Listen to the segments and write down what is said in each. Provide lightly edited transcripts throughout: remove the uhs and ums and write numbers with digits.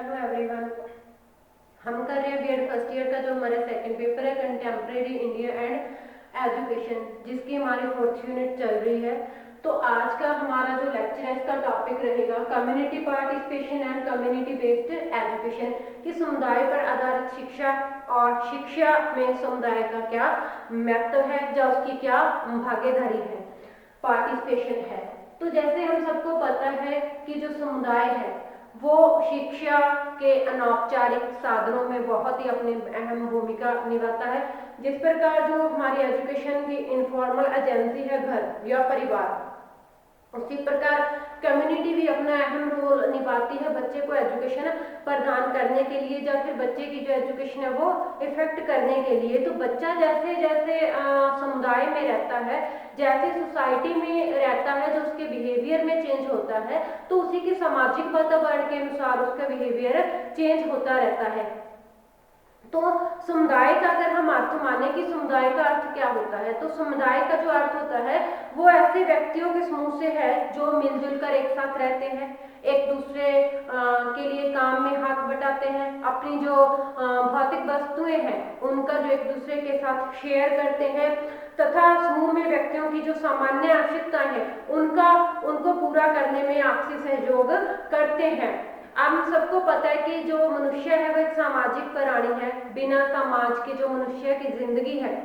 Hello everyone. हम कर रहे हैं बीएड फर्स्ट ईयर का जो हमारा सेकंड पेपर है कंटेम्प्रेरी इंडिया एंड एजुकेशन, जिसकी हमारी फोर्थ यूनिट चल रही है। तो आज का हमारा जो लेक्चर है इसका टॉपिक रहेगा community participation and community based education, कि समुदाय पर आधारित शिक्षा और शिक्षा में समुदाय का क्या महत्व है या उसकी क्या भागीदारी है, पार्टिसिपेशन है। तो जैसे हम सबको पता है कि जो समुदाय है वो शिक्षा के अनौपचारिक साधनों में बहुत ही अपनी अहम भूमिका निभाता है। जिस प्रकार जो हमारी एजुकेशन की इनफॉर्मल एजेंसी है घर या परिवार, उसी प्रकार कम्युनिटी भी अपना अहम रोल निभाती है बच्चे को एजुकेशन प्रदान करने के लिए या फिर बच्चे की जो एजुकेशन है वो इफेक्ट करने के लिए। तो बच्चा जैसे जैसे समुदाय में रहता है, जैसे सोसाइटी में रहता है, जो उसके बिहेवियर में चेंज होता है तो उसी के सामाजिक वातावरण के अनुसार उसका बिहेवियर चेंज होता रहता है। तो समुदाय का अगर हम अर्थ माने कि समुदाय का अर्थ क्या होता है, तो समुदाय का जो अर्थ होता है वो ऐसे व्यक्तियों के समूह से है जो मिलजुल कर एक साथ रहते हैं, एक दूसरे के लिए काम में हाथ बटाते हैं, अपनी जो भौतिक वस्तुएं हैं उनका जो एक दूसरे के साथ शेयर करते हैं, तथा समूह में व्यक्तियों की जो सामान्य आवश्यकताएं हैं उनको पूरा करने में आपसी सहयोग करते हैं। हम सबको पता है कि जो मनुष्य है वो एक सामाजिक प्राणी है। बिना समाज के जो मनुष्य की जिंदगी है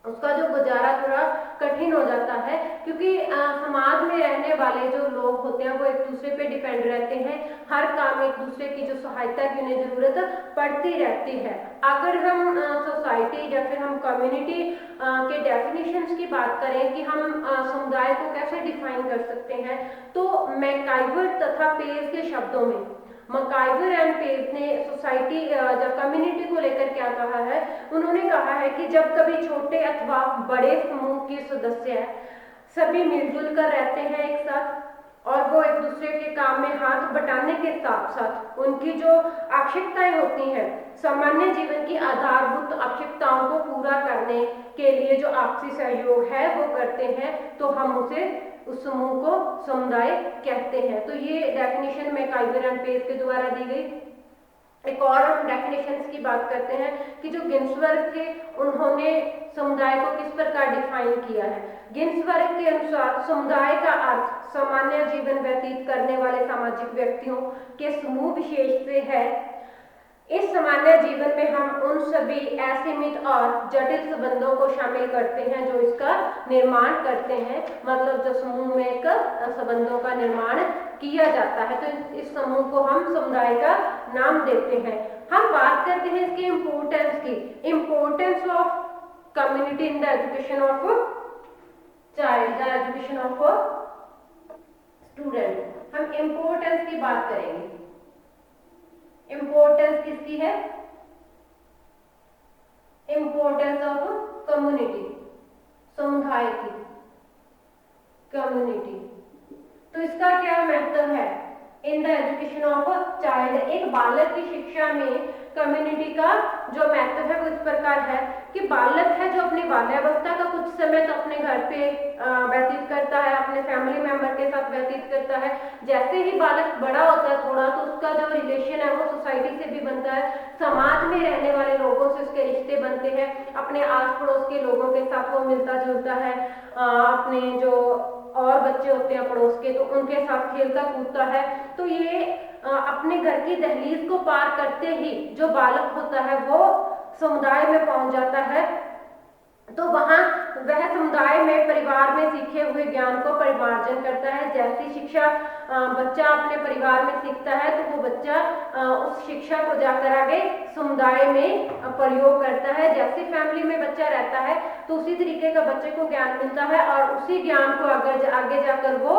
उसका जो गुजारा थोड़ा कठिन हो जाता है, क्योंकि समाज में रहने वाले जो लोग होते हैं वो एक दूसरे पे डिपेंड रहते हैं। हर काम एक दूसरे की जो सहायता की उन्हें जरूरत पड़ती रहती है। अगर हम सोसाइटी या फिर हम कम्युनिटी के डेफिनेशंस की बात करें कि हम समुदाय को कैसे डिफाइन कर सकते हैं, तो मैकाइवर तथा पेज के शब्दों में मकाइवर एंड पेज ने सोसाइटी या कम्युनिटी को लेकर क्या कहा है, उन्होंने कहा है कि जब कभी छोटे अथवा बड़े समूह के सदस्य सभी मिलजुल कर रहते हैं एक साथ और वो एक दूसरे के काम में हाथ बटाने के साथ साथ उनकी जो आवश्यकताएं होती हैं, सामान्य जीवन की आधारभूत आवश्यकताओं को पूरा करने के लिए जो आपसी सहयोग है वो करते हैं, तो हम उस समूह को समुदाय कहते हैं। तो ये डेफिनेशन मैकाइवर एंड पेज के द्वारा दी गई। एक और हम डेफिनेशंस की बात करते हैं कि जो गिन्सबर्ग थे उन्होंने समुदाय को किस प्रकार डिफाइन किया है। गिन्सबर्ग के अनुसार समुदाय का अर्थ सामान्य जीवन व्यतीत करने वाले सामाजिक व्यक्तियों के समूह विशेष से है। इस सामान्य जीवन में हम उन सभी असीमित और जटिल संबंधों को शामिल करते हैं जो इसका निर्माण करते हैं, मतलब जो समूह में एक संबंधों का निर्माण किया जाता है, तो इस समूह को हम समुदाय का नाम देते हैं। हम बात करते हैं इसकी इम्पोर्टेंस की, importance of community in the education of child, the education of student. हम इम्पोर्टेंस की बात करेंगे। इम्पोर्टेंस किसकी है? इम्पोर्टेंस ऑफ कम्युनिटी, समुदाय की, कम्युनिटी। तो इसका क्या महत्व है in the education of child? एक बालक की शिक्षा में कम्युनिटी का जो महत्व है वो इस प्रकार है कि बालक है जो अपनी बाल्यावस्था का कुछ समय तो अपने घर पे व्यतीत करता है, अपने फैमिली मेंबर के साथ व्यतीत करता है। जैसे ही बालक बड़ा होता है थोड़ा, तो उसका जो रिलेशन है वो सोसाइटी से भी बनता है, समाज में रहने वाले लोगों से उसके रिश्ते बनते हैं, अपने आस पड़ोस के लोगों के साथ वो मिलता जुलता है, अपने जो और बच्चे होते हैं पड़ोस के तो उनके साथ खेलता कूदता है। तो ये अपने घर की दहलीज को पार करते ही जो बालक होता है वो समुदाय में पहुंच जाता है, तो वहां वह समुदाय में परिवार में सीखे हुए ज्ञान को परिमार्जन करता है। जैसी शिक्षा बच्चा अपने परिवार में सीखता है तो वो बच्चा उस शिक्षा को जाकर आगे समुदाय में प्रयोग करता है। जैसी फैमिली में बच्चा रहता है तो उसी तरीके का बच्चे को ज्ञान मिलता है और उसी ज्ञान को आगे जाकर वो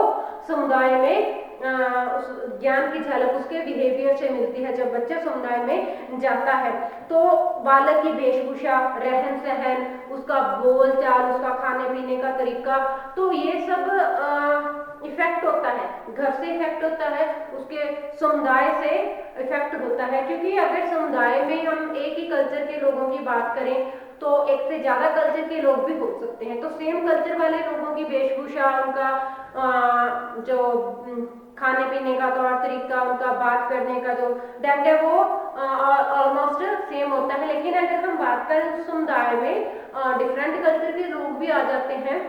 समुदाय में उस ज्ञान की झलक उसके बिहेवियर से मिलती है। जब बच्चा समुदाय में जाता है तो बालक की वेशभूषा, रहन सहन, उसका बोल चाल, उसका खाने पीने का तरीका, तो ये सब इफेक्ट होता है, घर से इफेक्ट होता है, उसके समुदाय से इफेक्ट होता है। क्योंकि अगर समुदाय में हम एक ही कल्चर के लोगों की बात करें तो एक से ज्यादा कल्चर के लोग भी हो सकते हैं, तो सेम कल्चर वाले लोगों की वेशभूषा, उनका जो खाने पीने का तौर तरीका, उनका बात करने का जो ढंग है वो ऑलमोस्ट सेम होता है। लेकिन अगर हम बात करें तो समुदाय में डिफरेंट कल्चर के लोग भी आ जाते हैं,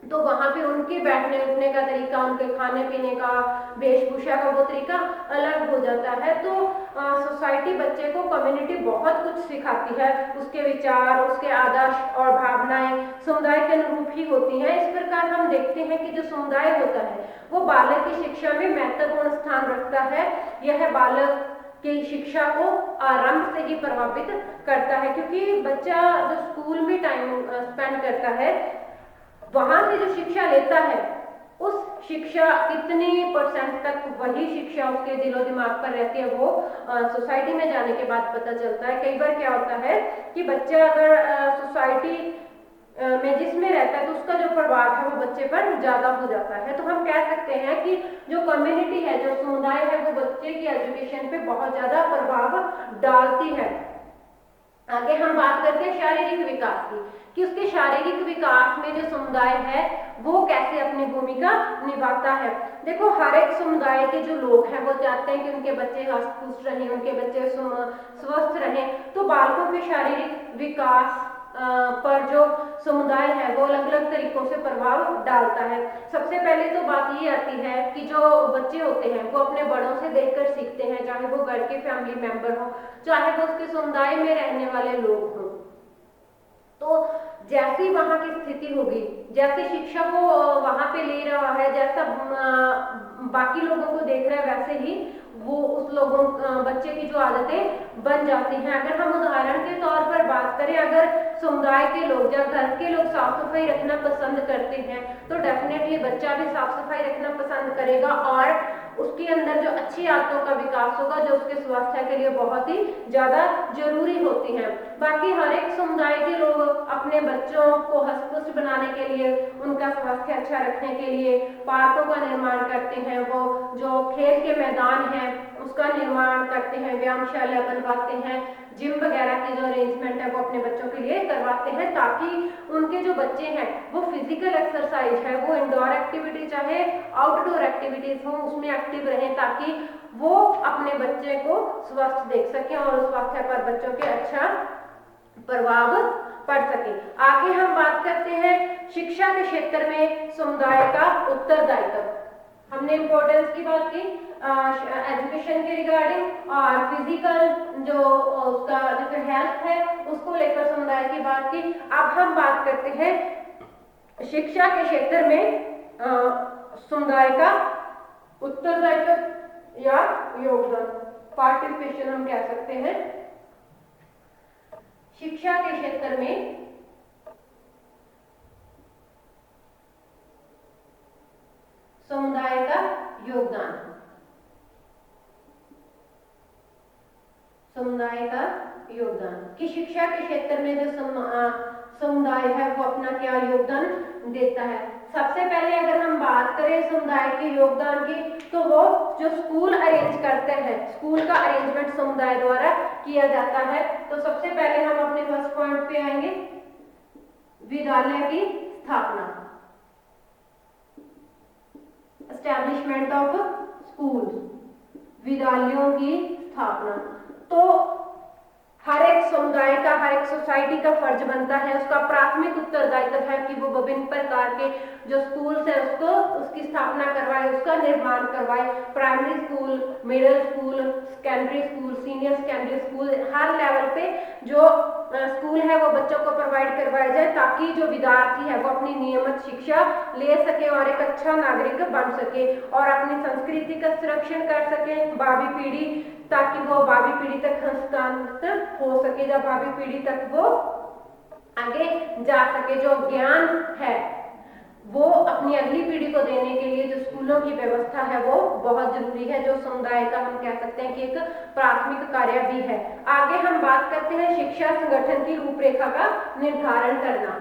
तो वहां पे उनके बैठने उठने का तरीका, उनके खाने पीने का, वेशभूषा का वो तरीका अलग हो जाता है। तो सोसाइटी बच्चे को, कम्युनिटी बहुत कुछ सिखाती है, उसके विचार, उसके आदर्श और भावनाएं समुदाय के अनुरूप ही होती हैं। इस प्रकार हम देखते हैं कि जो समुदाय होता है वो बालक की शिक्षा में महत्वपूर्ण स्थान रखता है। यह बालक की शिक्षा को आरंभ से ही प्रभावित करता है, क्योंकि बच्चा जो स्कूल में टाइम स्पेंड करता है, वहां से जो शिक्षा लेता है, उस शिक्षा कितनी % तक वही शिक्षा उसके दिलो दिमाग पर रहती है वो सोसाइटी में जाने के बाद पता चलता है। कई बार क्या होता है कि बच्चा अगर सोसाइटी में जिसमें रहता है तो उसका जो प्रभाव है वो बच्चे पर ज्यादा हो जाता है। तो हम कह सकते हैं कि जो कम्युनिटी है, जो समुदाय है, वो बच्चे की एजुकेशन पे बहुत ज्यादा प्रभाव डालती है। आगे हम बात करते हैं शारीरिक विकास की, कि उसके शारीरिक विकास में जो समुदाय है वो कैसे अपनी भूमिका निभाता है। देखो, हर एक समुदाय के जो लोग हैं वो चाहते हैं कि उनके बच्चे हष्ट पुष्ट रहें, उनके बच्चे स्वस्थ रहें। तो बालकों के शारीरिक विकास पर जो समुदाय है वो अलग अलग तरीकों से प्रभाव डालता है। सबसे पहले तो बात ये आती है कि जो बच्चे होते हैं वो अपने बड़ों से देखकर सीखते हैं, चाहे वो घर के फैमिली मेंबर हो, चाहे वो उसके समुदाय में रहने वाले लोग हों। तो जैसी वहां की स्थिति होगी, जैसी शिक्षा वो वहां पे ले रहा है, जैसा बाकी लोगों को देख रहा है, वैसे ही वो उस लोगों बच्चे की जो आदतें बन जाती हैं। अगर हम उदाहरण के तौर पर बात करें, अगर समुदाय के लोग या घर के लोग साफ सफाई रखना पसंद करते हैं तो डेफिनेटली बच्चा भी साफ सफाई रखना पसंद करेगा और उसके अंदर जो अच्छी आदतों का विकास होगा जो उसके स्वास्थ्य के लिए बहुत ही ज्यादा जरूरी होती हैं। बाकी हर एक समुदाय के लोग अपने बच्चों को हष्ट-पुष्ट बनाने के लिए, उनका स्वास्थ्य अच्छा रखने के लिए पार्कों का निर्माण करते हैं, वो जो खेल के मैदान हैं उसका निर्माण करते हैं, व्यायामशाला बनवाते हैं, जिम वगैरह की जो अरेंजमेंट है वो अपने बच्चों के लिए करवाते हैं, ताकि उनके जो बच्चे हैं वो फिजिकल एक्सरसाइज है, वो इंडोर एक्टिविटी चाहे आउटडोर एक्टिविटीज हो, उसमें एक्टिव रहें, ताकि वो अपने बच्चे को स्वस्थ देख सकें और उस स्वास्थ्य पर बच्चों के अच्छा प्रभाव पड़ सके। आगे हम बात करते हैं शिक्षा के क्षेत्र में समुदाय का उत्तरदायित्व। हमने इम्पोर्टेंस की बात की एजुकेशन के रिगार्डिंग, और फिजिकल जो उसका जो हेल्थ है उसको लेकर समुदाय की बात की। अब हम बात करते हैं शिक्षा के क्षेत्र में समुदाय का उत्तरदायित्व या योगदान, पार्टिसिपेशन हम कह सकते हैं। शिक्षा के क्षेत्र में समुदाय का योगदान, समुदाय का योगदान कि शिक्षा के क्षेत्र में जो समुदाय है वो अपना क्या योगदान देता है। सबसे पहले अगर हम बात करें समुदाय के योगदान की, तो वो जो स्कूल अरेंज करते हैं, स्कूल का अरेंजमेंट समुदाय द्वारा किया जाता है। तो सबसे पहले हम अपने फर्स्ट पॉइंट पे आएंगे, विद्यालय की स्थापना, एस्टैब्लिशमेंट ऑफ स्कूल, विद्यालयों की स्थापना। तो हर एक समुदाय का, हर एक सोसाइटी का फर्ज बनता है, उसका प्राथमिक उत्तरदायित्व है कि वो विभिन्न प्रकार के जो स्कूल्स है उसको उसकी स्थापना करवाए, उसका निर्माण करवाए। Primary school, middle school, secondary school, senior secondary school, हर लेवल पे जो स्कूल है वो बच्चों को प्रोवाइड करवाया जाए, ताकि जो विद्यार्थी है वो अपनी नियमित शिक्षा ले सके और एक अच्छा नागरिक बन सके और अपनी संस्कृति का संरक्षण कर सके, भावी पीढ़ी, ताकि वो भावी पीढ़ी तक हस्तांतरित हो सके, जब भावी पीढ़ी तक वो आगे जा सके। जो ज्ञान है वो अपनी अगली पीढ़ी को देने के लिए जो स्कूलों की व्यवस्था है वो बहुत जरूरी है, जो समुदाय का हम कह सकते हैं कि एक प्राथमिक कार्य भी है। आगे हम बात करते हैं शिक्षा संगठन की रूपरेखा का निर्धारण करना,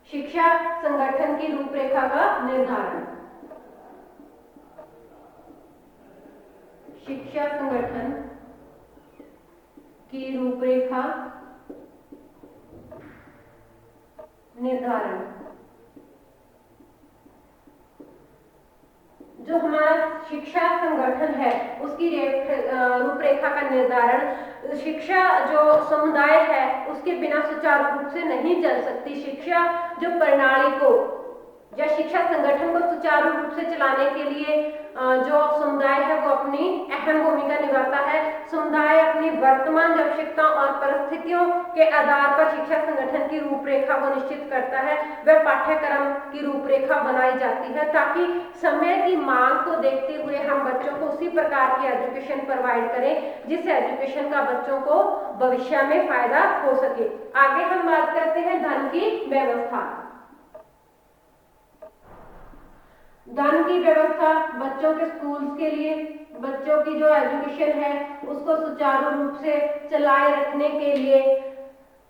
शिक्षा संगठन की रूपरेखा का निर्धारण, शिक्षा संगठन की रूपरेखा निर्धारण। जो हमारा शिक्षा संगठन है उसकी रूपरेखा का निर्धारण, शिक्षा जो समुदाय है उसके बिना सुचारू रूप से नहीं चल सकती। शिक्षा जो प्रणाली को या शिक्षा संगठन को सुचारू रूप से चलाने के लिए जो समुदाय है वो अपनी अहम भूमिका निभाता है। समुदाय अपनी वर्तमान आवश्यकता और परिस्थितियों के आधार पर शिक्षा संगठन की रूपरेखा को निश्चित करता है। वह पाठ्यक्रम की रूपरेखा बनाई जाती है ताकि समय की मांग को देखते हुए हम बच्चों को उसी प्रकार की एजुकेशन प्रोवाइड करें जिस एजुकेशन का बच्चों को भविष्य में फायदा हो सके। आगे हम बात करते हैं धन की व्यवस्था। धन की व्यवस्था बच्चों के स्कूल्स के लिए, बच्चों की जो एजुकेशन है उसको सुचारू रूप से चलाए रखने के लिए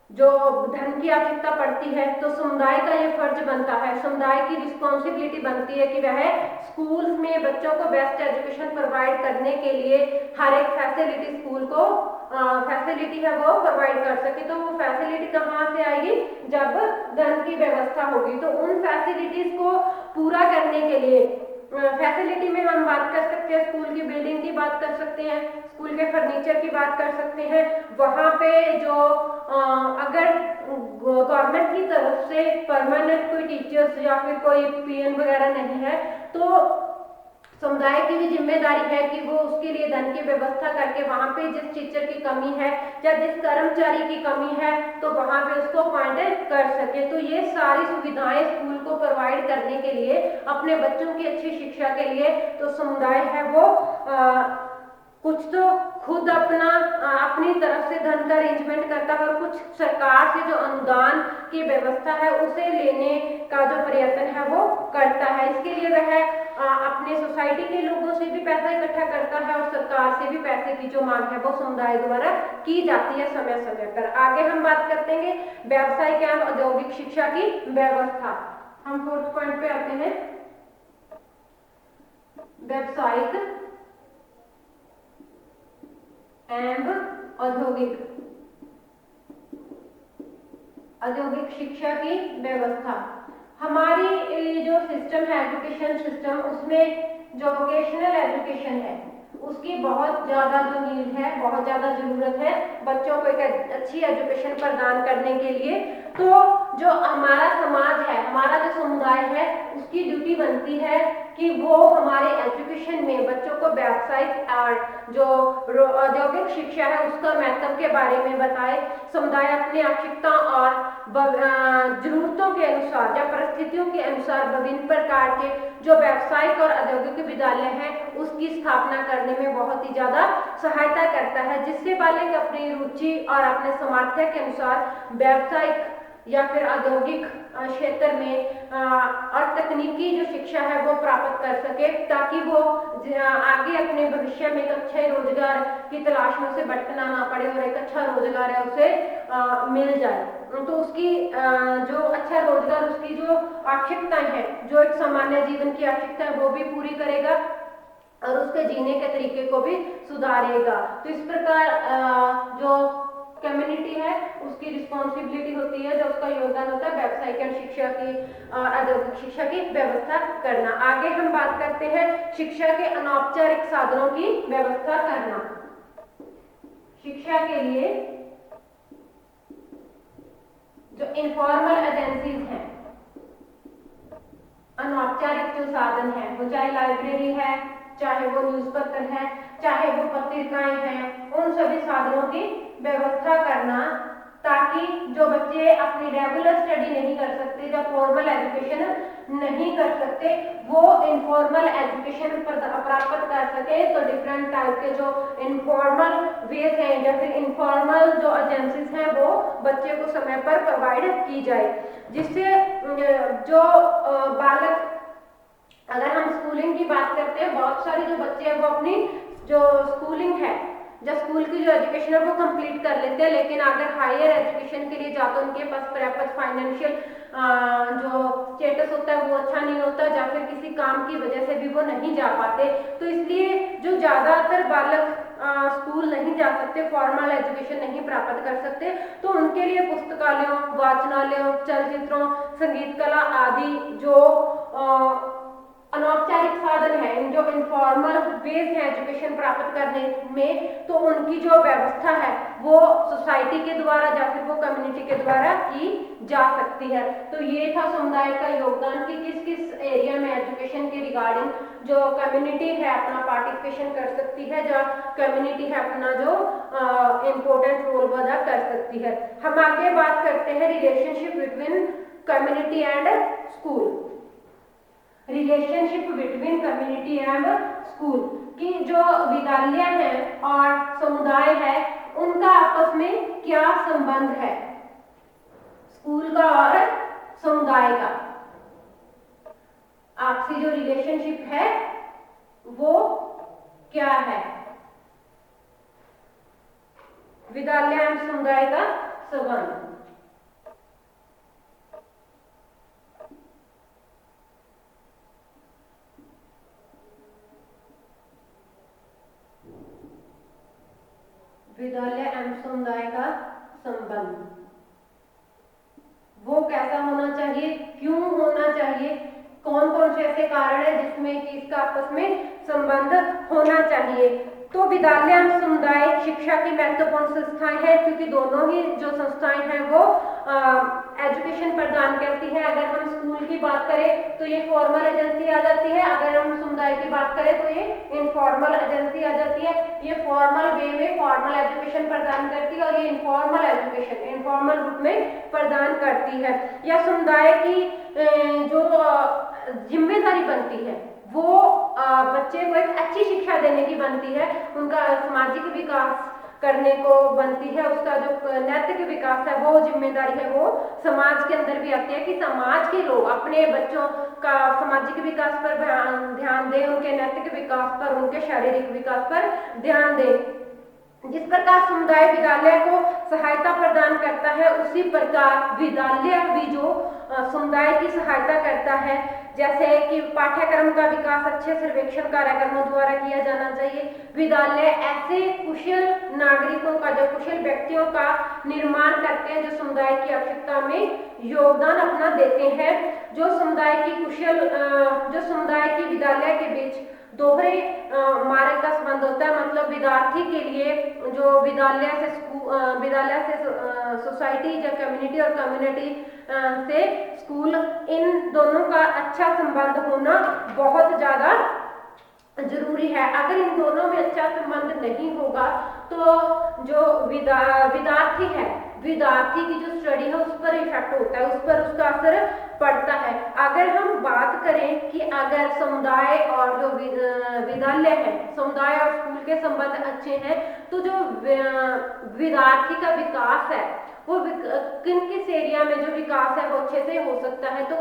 जो धन की आवश्यकता पड़ती है तो समुदाय का ये फर्ज बनता है, समुदाय की रिस्पॉन्सिबिलिटी बनती है कि वह स्कूल्स में बच्चों को बेस्ट एजुकेशन प्रोवाइड करने के लिए हर एक फैसिलिटी स्कूल को फैसिलिटी है वो प्रोवाइड कर सके। तो वो फैसिलिटी कहाँ से आएगी, जब धन की व्यवस्था होगी। तो उन फैसिलिटीज को पूरा करने के लिए फैसिलिटी में हम बात कर सकते हैं, स्कूल की बिल्डिंग की बात कर सकते हैं, स्कूल के फर्नीचर की बात कर सकते हैं। वहाँ पे जो अगर गवर्नमेंट की तरफ से परमानेंट कोई टीचर्स या फिर कोई पीएन वगैरह नहीं है तो समुदाय की भी जिम्मेदारी है कि वो उसके लिए धन की व्यवस्था करके वहाँ पे जिस टीचर की कमी है या जिस कर्मचारी की कमी है तो वहाँ पे उसको अपॉइंट कर सके। तो ये सारी सुविधाएं स्कूल को प्रोवाइड करने के लिए, अपने बच्चों की अच्छी शिक्षा के लिए तो समुदाय है वो कुछ तो खुद अपनी तरफ से धन का अरेंजमेंट करता है और कुछ सरकार से जो अनुदान की व्यवस्था है उसे लेने का जो प्रयत्न है वो करता है। इसके लिए वह अपने सोसाइटी के लोगों से भी पैसा इकट्ठा करता है और सरकार से भी पैसे की जो मांग है वो समुदाय द्वारा की जाती है समय समय पर। आगे हम बात करते हैं व्यावसायिक एवं औद्योगिक शिक्षा की व्यवस्था। हम फोर्थ पॉइंट पे आते हैं, व्यावसायिक एवं औद्योगिक शिक्षा की व्यवस्था। हमारी जो सिस्टम है एजुकेशन सिस्टम उसमें जो वोकेशनल एजुकेशन है उसकी बहुत ज़्यादा जो नीड है, बहुत ज़्यादा ज़रूरत है बच्चों को एक अच्छी एजुकेशन प्रदान करने के लिए। तो जो हमारा समाज है, हमारा जो समुदाय है उसकी ड्यूटी बनती है कि वो हमारे एजुकेशन में बच्चों को व्यावसायिक और जो औद्योगिक शिक्षा है उसका महत्व के बारे में बताए। समुदाय अपनी आवश्यकता और जरूरतों के अनुसार या परिस्थितियों के अनुसार विभिन्न प्रकार के जो व्यावसायिक और औद्योगिक विद्यालय हैं उसकी स्थापना करने में बहुत ही ज्यादा सहायता करता है, जिससे बालक अपनी रुचि और अपने सामर्थ्य के अनुसार व्यावसायिक या फिर औद्योगिक क्षेत्र में और तकनीकी जो शिक्षा है वो प्राप्त कर सके ताकि वो आगे अपने भविष्य में एक अच्छे रोजगार की तलाश में उसे भटकना ना पड़े और एक अच्छा रोजगार है उसे मिल जाए। तो उसकी जो अच्छा रोजगार उसकी जो आवश्यकताएं हैं, जो एक सामान्य जीवन की आवश्यकता है वो भी पूरी करेगा और उसके जीने के तरीके को भी सुधारेगा। तो इस प्रकार जो कम्युनिटी है उसकी रिस्पॉन्सिबिलिटी होती है, जो उसका योगदान होता है व्यावसायिक शिक्षा की औद्योगिक शिक्षा की व्यवस्था करना। आगे हम बात करते हैं शिक्षा के अनौपचारिक साधनों की व्यवस्था करना। शिक्षा के लिए जो इनफॉर्मल एजेंसीज हैं, अनौपचारिक जो साधन है वो चाहे लाइब्रेरी है, चाहे वो न्यूज़पेपर है, चाहे वो पत्रिकाएं हैं, उन सभी साधनों की व्यवस्था करना ताकि जो बच्चे अपनी रेगुलर स्टडी नहीं कर सकते, जब फॉर्मल एजुकेशन नहीं कर सकते, वो इनफॉर्मल एजुकेशन प्राप्त कर सके। तो डिफरेंट टाइप के जो इनफॉर्मल वेज हैं या फिर इनफॉर्मल जो एजेंसीज हैं वो बच्चे को समय पर प्रोवाइड की जाए, जिससे जो बालक, अगर हम स्कूलिंग की बात करते हैं, बहुत सारे जो बच्चे हैं वो अपनी जो स्कूलिंग है, जब स्कूल की जो एजुकेशन है वो कंप्लीट कर लेते हैं, लेकिन अगर हायर एजुकेशन के लिए जाते उनके पास पर्याप्त फाइनेंशियल जो स्टेटस होता है वो अच्छा नहीं होता, या फिर किसी काम की वजह से भी वो नहीं जा पाते। तो इसलिए जो ज़्यादातर बालक स्कूल नहीं जा सकते, फॉर्मल एजुकेशन नहीं प्राप्त कर सकते, तो उनके लिए पुस्तकालयों, वाचनालयों, चलचित्रों, संगीत कला आदि जो अनौपचारिक साधन है, इन जो इनफॉर्मल वेज हैं एजुकेशन प्राप्त करने में, तो उनकी जो व्यवस्था है वो सोसाइटी के द्वारा या फिर वो कम्युनिटी के द्वारा की जा सकती है। तो ये था समुदाय का योगदान कि किस किस एरिया में एजुकेशन के रिगार्डिंग जो कम्युनिटी है अपना पार्टिसिपेशन कर सकती है, जो कम्युनिटी है अपना जो इम्पोर्टेंट रोल अदा कर सकती है। हम आगे बात करते हैं relationship between community and school. Relationship between community and school की जो विद्यालय है और समुदाय है उनका आपस में क्या संबंध है, स्कूल का और समुदाय का आपसी जो रिलेशनशिप है वो क्या है, विद्यालय एवं समुदाय का संबंध। विद्यालय एवं समुदाय का संबंध वो कैसा होना चाहिए, क्यों होना चाहिए, कौन कौन से ऐसे कारण है जिसमें कि इसका आपस में संबंध होना चाहिए। तो विद्यालय एवं समुदाय शिक्षा की महत्वपूर्ण संस्थाएं हैं, क्योंकि दोनों ही जो संस्थाएं हैं वो एजुकेशन प्रदान करती है। अगर हम स्कूल की बात करें तो ये फॉर्मल एजेंसी आ जाती है, अगर हम समुदाय की बात करें तो ये इनफॉर्मल एजेंसी आ जाती है। ये फॉर्मल वे में फॉर्मल एजुकेशन प्रदान करती है और ये इनफॉर्मल एजुकेशन इनफॉर्मल रूप में प्रदान करती है। या समुदाय की जो जिम्मेदारी बनती है वो बच्चे को एक अच्छी शिक्षा देने की बनती है, उनका सामाजिक विकास करने को बनती है, उसका जो नैतिक विकास है वो जिम्मेदारी है वो समाज के अंदर भी आती है कि समाज के लोग अपने बच्चों का सामाजिक विकास पर ध्यान दें, उनके नैतिक विकास पर, उनके शारीरिक विकास पर ध्यान दें। जिस प्रकार समुदाय विद्यालय को सहायता प्रदान करता है उसी प्रकार विद्यालय भी जो समुदाय की सहायता करता है, जैसे कि पाठ्यक्रम का विकास अच्छे सर्वेक्षण कार्यक्रमों द्वारा किया जाना चाहिए। विद्यालय ऐसे कुशल नागरिकों का, जो कुशल व्यक्तियों का निर्माण करते हैं जो समुदाय की आवश्यकता में योगदान अपना देते हैं। जो समुदाय की कुशल जो समुदाय की विद्यालय के बीच दोहरे मार्ग का संबंध होता है, मतलब विद्यार्थी के लिए जो विद्यालय से सोसाइटी या कम्युनिटी और कम्युनिटी से स्कूल, इन दोनों का अच्छा संबंध होना बहुत ज्यादा जरूरी है। अगर इन दोनों में अच्छा संबंध नहीं होगा तो जो विद्यार्थी है, विद्यार्थी की जो स्टडी है उस पर इफेक्ट होता है, उस पर उसका असर पड़ता है। अगर हम बात करें कि अगर समुदाय और जो विद्यालय है, समुदाय और स्कूल के संबंध अच्छे हैं तो जो विद्यार्थी का विकास है वो किन किस एरिया में जो विकास है वो अच्छे से हो सकता है। तो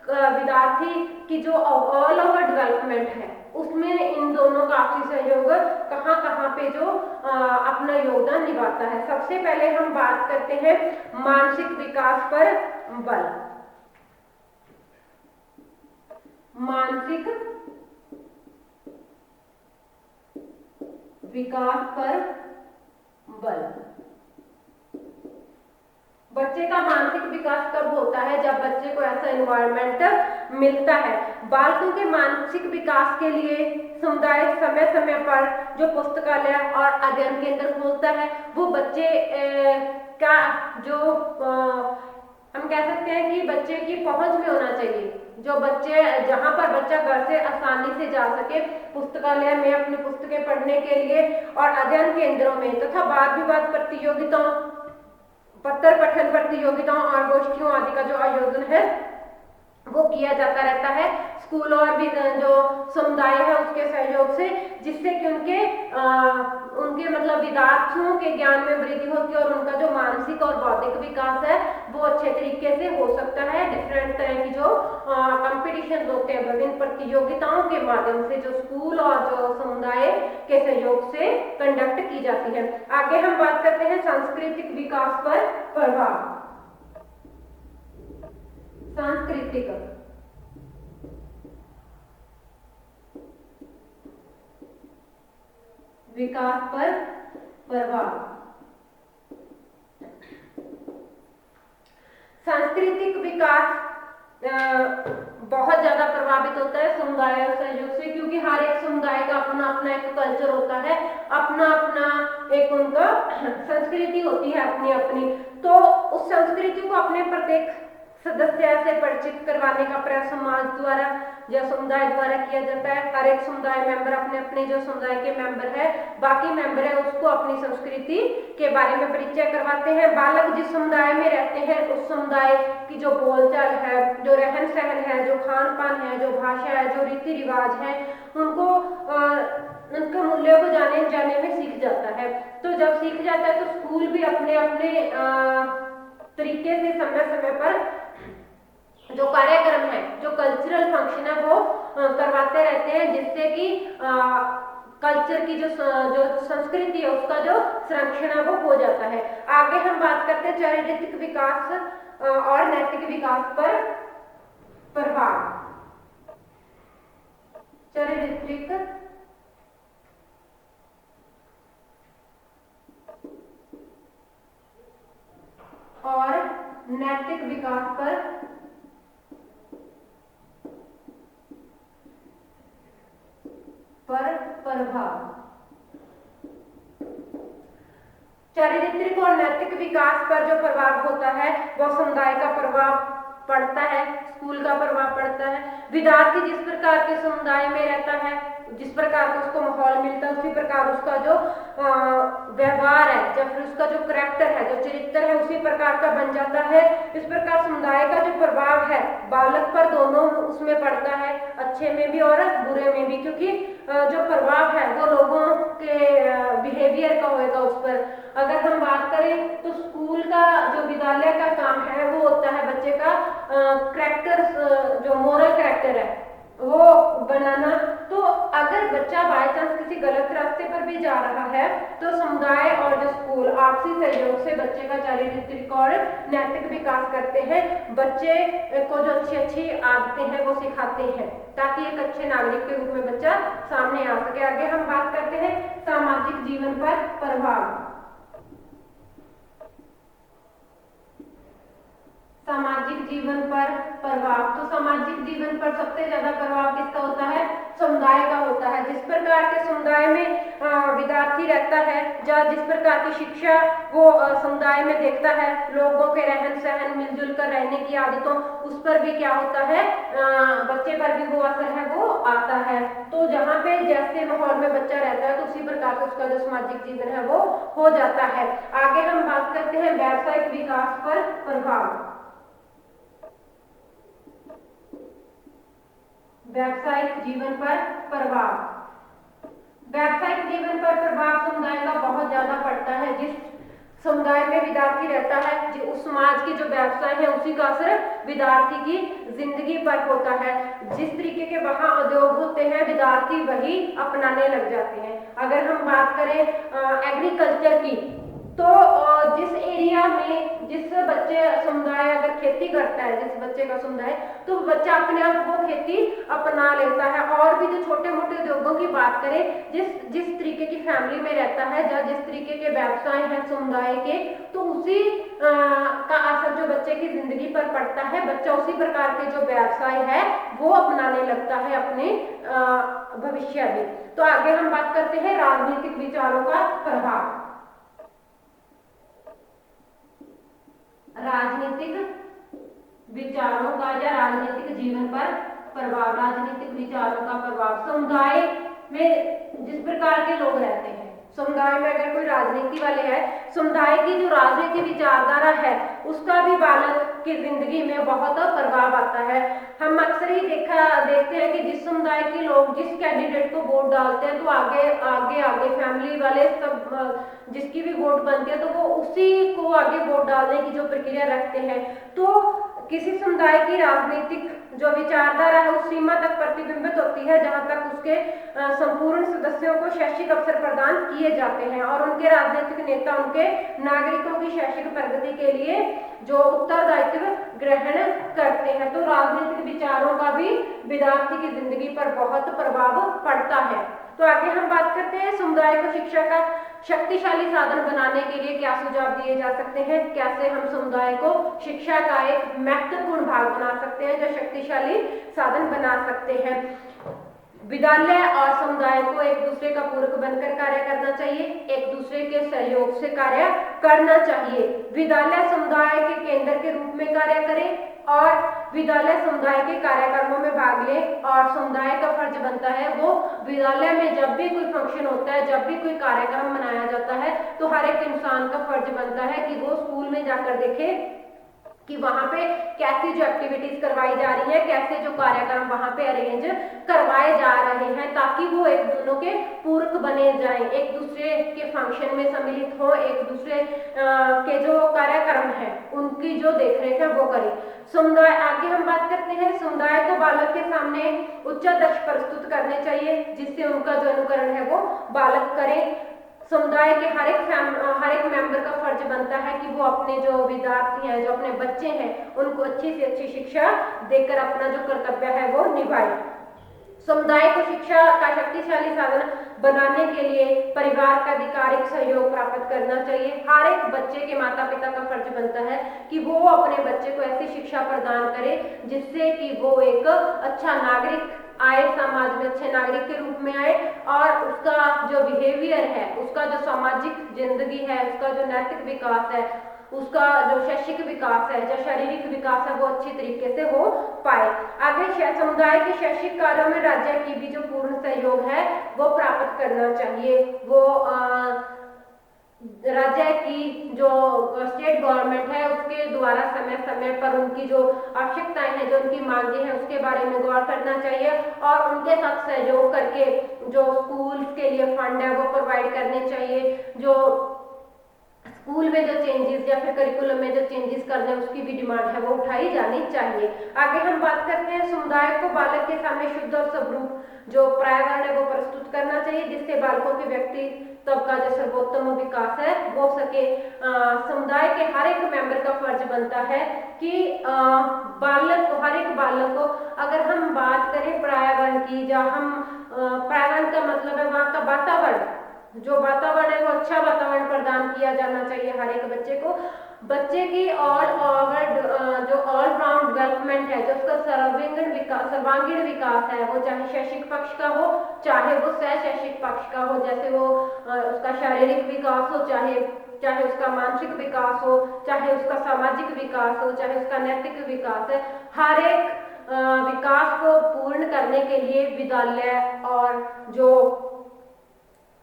विद्यार्थी की जो ऑल ओवर डेवलपमेंट है उसमें इन दोनों का आपसी सहयोग कहाँ कहाँ पे जो अपना योगदान निभाता है। सबसे पहले हम बात करते हैं मानसिक विकास पर बल। मानसिक विकास पर बल। बच्चे का मानसिक विकास कब होता है? जब बच्चे को ऐसा एनवायरनमेंट मिलता है। बालकों के मानसिक विकास के लिए समुदाय समय समय पर जो पुस्तकालय और अध्ययन केंद्र खोलता है वो बच्चे का जो हम कह सकते हैं कि बच्चे की पहुंच में होना चाहिए। जो बच्चे जहां पर बच्चा घर से आसानी से जा सके पुस्तकालय में अपनी पुस्तकें पढ़ने के लिए और अध्ययन केंद्रों में, तथा वाद विवाद प्रतियोगिताओं, पत्र पठन प्रतियोगिताओं और गोष्ठियों आदि का जो आयोजन है वो किया जाता रहता है स्कूल और भी जो समुदाय है उसके सहयोग से, जिससे कि उनके मतलब विद्यार्थियों के ज्ञान में वृद्धि होती है और उनका जो मानसिक और बौद्धिक विकास है वो अच्छे तरीके से हो सकता है। डिफरेंट तरह की जो कंपटीशन होते हैं विभिन्न प्रतियोगिताओं के माध्यम से जो स्कूल और जो समुदाय के सहयोग से कंडक्ट की जाती है। आगे हम बात करते हैं सांस्कृतिक विकास पर प्रभाव। सांस्कृतिक विकास पर प्रभाव। सांस्कृतिक विकास बहुत ज्यादा प्रभावित होता है समुदाय और सहयोग से, क्योंकि हर एक समुदाय का अपना अपना एक कल्चर होता है, अपना अपना एक उनका संस्कृति होती है अपनी अपनी। तो उस संस्कृति को अपने प्रत्येक सदस्य से परिचित करवाने का प्रयास समाज द्वारा या समुदाय द्वारा किया जाता है। हर एक समुदाय मेंबर अपने अपने जो समुदाय के मेंबर है, बाकी मेंबर है, उसको अपनी संस्कृति के बारे में परिचय करवाते हैं। बालक जिस समुदाय में रहते हैं उस समुदाय की जो बोलचाल है, जो रहन सहन है, जो खान पान है, जो भाषा है, जो रीति रिवाज है, उनको उनके मूल्यों को जाने में सीख जाता है। तो जब सीख जाता है तो स्कूल भी अपने अपने तरीके से समय समय पर जो कार्यक्रम है, जो कल्चरल फंक्शन है वो करवाते रहते हैं, जिससे कि कल्चर की जो संस्कृति है उसका जो संरक्षण है वो हो जाता है। आगे हम बात करते हैं चारित्रिक विकास और नैतिक विकास पर प्रभाव। चारित्रिक और नैतिक विकास पर प्रभाव। चारित्रिक और नैतिक विकास पर जो प्रभाव होता है वह समुदाय का प्रभाव पड़ता है, स्कूल का प्रभाव पड़ता है। विद्यार्थी जिस प्रकार के समुदाय में रहता है, जिस प्रकार का उसको माहौल मिलता है, उसी प्रकार उसका जो व्यवहार है या फिर उसका जो करैक्टर है, जो चरित्र है, उसी प्रकार का बन जाता है। इस प्रकार समुदाय का जो प्रभाव है बालक पर दोनों उसमें पड़ता है, अच्छे में भी और बुरे में भी, क्योंकि जो प्रभाव है वो लोगों के बिहेवियर का होगा उस पर। अगर हम बात करें तो स्कूल का जो विद्यालय का काम है वो होता है बच्चे का करैक्टर, जो मोरल करैक्टर है वो बनाना। तो अगर बच्चा बाय चांस किसी गलत रास्ते पर भी जा रहा है तो समुदाय और जो स्कूल आपसी सहयोग से बच्चे का चारित्रिक और नैतिक विकास करते हैं। बच्चे को जो अच्छी अच्छी आदतें हैं वो सिखाते हैं ताकि एक अच्छे नागरिक के रूप में बच्चा सामने आ सके। आगे हम बात करते हैं सामाजिक जीवन पर प्रभाव। सामाजिक जीवन पर प्रभाव। तो सामाजिक जीवन पर सबसे ज्यादा प्रभाव किसका होता है? समुदाय का होता है। जिस प्रकार के समुदाय में विद्यार्थी रहता है या जिस प्रकार की शिक्षा वो समुदाय में देखता है, लोगों के रहन सहन, मिलजुल कर रहने की आदतों, उस पर भी क्या होता है, बच्चे पर भी वो असर है वो आता है। तो जहाँ पे जैसे माहौल में बच्चा रहता है तो उसी प्रकार से उसका जो सामाजिक जीवन है वो हो जाता है। आगे हम बात करते हैं व्यावसायिक विकास पर प्रभाव। व्यावसायिक जीवन पर प्रभाव। व्यावसायिक जीवन पर प्रभाव समुदाय का बहुत ज्यादा पड़ता है। जिस समुदाय में विद्यार्थी रहता है, उस समाज की जो व्यवसाय है उसी का असर विद्यार्थी की जिंदगी पर होता है। जिस तरीके के वहाँ उद्योग होते हैं विद्यार्थी वही अपनाने लग जाते हैं। अगर हम बात करें एग्रीकल्चर की, तो जिस एरिया में जिस बच्चे समुदाय अगर खेती करता है, जिस बच्चे का समुदाय, तो बच्चा अपने आप वो खेती अपना लेता है। और भी जो छोटे मोटे उद्योगों की बात करें, जिस तरीके की फैमिली में रहता है या जिस तरीके के व्यवसाय हैं समुदाय के, तो उसी का असर जो बच्चे की जिंदगी पर पड़ता है। बच्चा उसी प्रकार के जो व्यवसाय है वो अपनाने लगता है अपने भविष्य में। तो आगे हम बात करते हैं राजनीतिक विचारों का प्रभाव। राजनीतिक विचारों का या राजनीतिक जीवन पर प्रभाव। राजनीतिक विचारों का प्रभाव समुदाय में जिस प्रकार के लोग रहते हैं, समुदाय में अगर कोई राजनीति वाले है, समुदाय की जो राजनीति विचारधारा है उसका भी बालक की जिंदगी में बहुत प्रभाव आता है। हम अक्सर ही देखते हैं कि जिस समुदाय के लोग जिस कैंडिडेट को वोट डालते हैं तो आगे फैमिली वाले सब जिसकी भी वोट बनती है तो वो उसी को आगे वोट डालने की जो प्रक्रिया रखते हैं। तो किसी समुदाय की राजनीतिक जो विचारधारा है उस सीमा तक प्रतिबिंबित होती है जहां तक उसके संपूर्ण सदस्यों को शैक्षिक अवसर प्रदान किए जाते हैं और उनके राजनीतिक नेता उनके नागरिकों की शैक्षिक प्रगति के लिए जो उत्तरदायित्व ग्रहण करते हैं। तो राजनीतिक विचारों का भी विद्यार्थी की जिंदगी पर बहुत प्रभाव पड़ता है। तो आगे हम बात करते हैं समुदाय को शिक्षा का शक्तिशाली साधन बनाने के लिए क्या सुझाव दिए जा सकते हैं, कैसे हम समुदाय को शिक्षा का एक महत्वपूर्ण भाग बना सकते हैं, जो शक्तिशाली साधन बना सकते हैं। विद्यालय और समुदाय को एक दूसरे का पूरक बनकर कार्य करना चाहिए, एक दूसरे के सहयोग से कार्य करना चाहिए। विद्यालय समुदाय के केंद्र के रूप में कार्य करे और विद्यालय समुदाय के कार्यक्रमों में भाग ले, और समुदाय का फर्ज बनता है वो विद्यालय में जब भी कोई फंक्शन होता है, जब भी कोई कार्यक्रम मनाया जाता है, तो हर एक इंसान का फर्ज बनता है कि वो स्कूल में जाकर देखे कि वहां पे कैसी जो एक्टिविटीज करवाई जा रही है, कैसे जो कार्यक्रम वहां पे अरेंज करवाए जा रहे हैं, ताकि वो एक दोनों के पूरक बने जाएं, एक दूसरे के फंक्शन में सम्मिलित हो, एक दूसरे के जो कार्यक्रम है उनकी जो देखरेख है वो करें। समुदाय, आगे हम बात करते हैं, समुदाय को बालक के सामने उच्च आदर्श प्रस्तुत करने चाहिए, जिससे उनका जो अनुकरण है वो बालक करें। समुदाय के हर एक मेंबर का फर्ज बनता है कि वो अपने जो विद्यार्थी हैं, जो अपने बच्चे हैं, उनको अच्छी से अच्छी शिक्षा देकर अपना जो कर्तव्य है वो निभाए। समुदाय को शिक्षा का शक्तिशाली साधन बनाने के लिए परिवार का आधिकारिक सहयोग प्राप्त करना चाहिए। हर एक बच्चे के माता पिता का फर्ज बनता है कि वो अपने बच्चे को ऐसी शिक्षा प्रदान करे जिससे कि वो एक अच्छा नागरिक आए, समाज में अच्छे नागरिक के रूप में आए, और उसका जो बिहेवियर है, उसका जो सामाजिक जिंदगी है, उसका जो नैतिक विकास है, उसका जो शैक्षिक विकास है, जो शारीरिक विकास है, वो अच्छी तरीके से हो पाए। आगे समुदाय के शैक्षिक कार्यों में राज्य की भी जो पूर्ण सहयोग है वो प्राप्त करना चाहिए। वो राज्य की जो स्टेट गवर्नमेंट है उसके द्वारा समय समय पर उनकी जो आवश्यकताएं हैं, जो उनकी मांगे हैं, उसके बारे में गौर करना चाहिए, और उनके साथ सहयोग करके जो स्कूल के लिए फंड है वो प्रोवाइड करने चाहिए। जो स्कूल में जो चेंजेस या फिर करिकुलम में जो चेंजेस करने उसकी भी डिमांड है वो उठाई जानी चाहिए। आगे हम बात करते हैं, समुदाय को बालक के सामने शुद्ध और स्वरूप जो पर्यावरण है वो प्रस्तुत करना चाहिए, जिससे बालकों के व्यक्तित्व का जो सर्वोत्तम विकास है वो सके। समुदाय के हर एक मेंबर का फर्ज बनता है कि बालक को, हर एक बालक को, अगर हम बात करें पर्यावरण की, जहाँ हम पर्यावरण का मतलब है वहाँ का वातावरण, जो वातावरण है वो अच्छा वातावरण प्रदान किया जाना चाहिए हर एक बच्चे को। बच्चे की जो ऑल राउंड डेवलपमेंट है, जो उसका सर्वांगीण विकास है, वो चाहे शैक्षिक पक्ष का हो, चाहे वो शैक्षिक पक्ष का हो, जैसे वो उसका शारीरिक विकास हो, चाहे उसका मानसिक विकास हो, चाहे उसका सामाजिक विकास हो, चाहे उसका नैतिक विकास है, हर एक विकास को पूर्ण करने के लिए विद्यालय और जो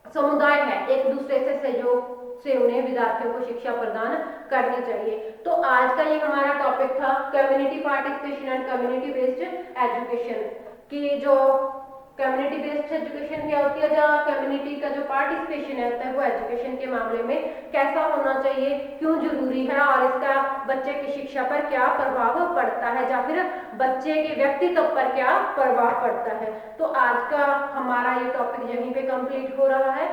समुदाय है एक दूसरे से सहयोग से उन्हें विद्यार्थियों को शिक्षा प्रदान करनी चाहिए। तो आज का ये हमारा टॉपिक था community participation and community based education की। जो कम्युनिटी बेस्ड एजुकेशन क्या होती है, जहाँ कम्युनिटी का जो पार्टिसिपेशन होता है वो एजुकेशन के मामले में कैसा होना चाहिए, क्यों जरूरी है, और इसका बच्चे की शिक्षा पर क्या प्रभाव पड़ता है, या फिर बच्चे के व्यक्तित्व पर क्या प्रभाव पड़ता है। तो आज का हमारा ये टॉपिक यहीं पे कंप्लीट हो रहा है।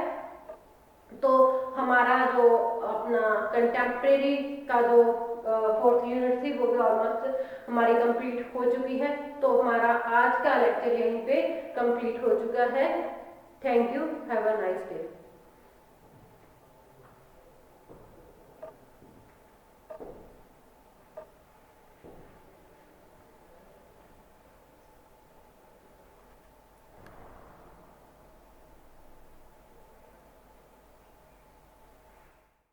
तो हमारा जो अपना कंटेम्प्रेरी का जो 4th यूनिट थी वो भी ऑलमोस्ट हमारी कंप्लीट हो चुकी है। तो हमारा आज का लेक्चर यहीं पे कंप्लीट हो चुका है। Thank you, have a nice day.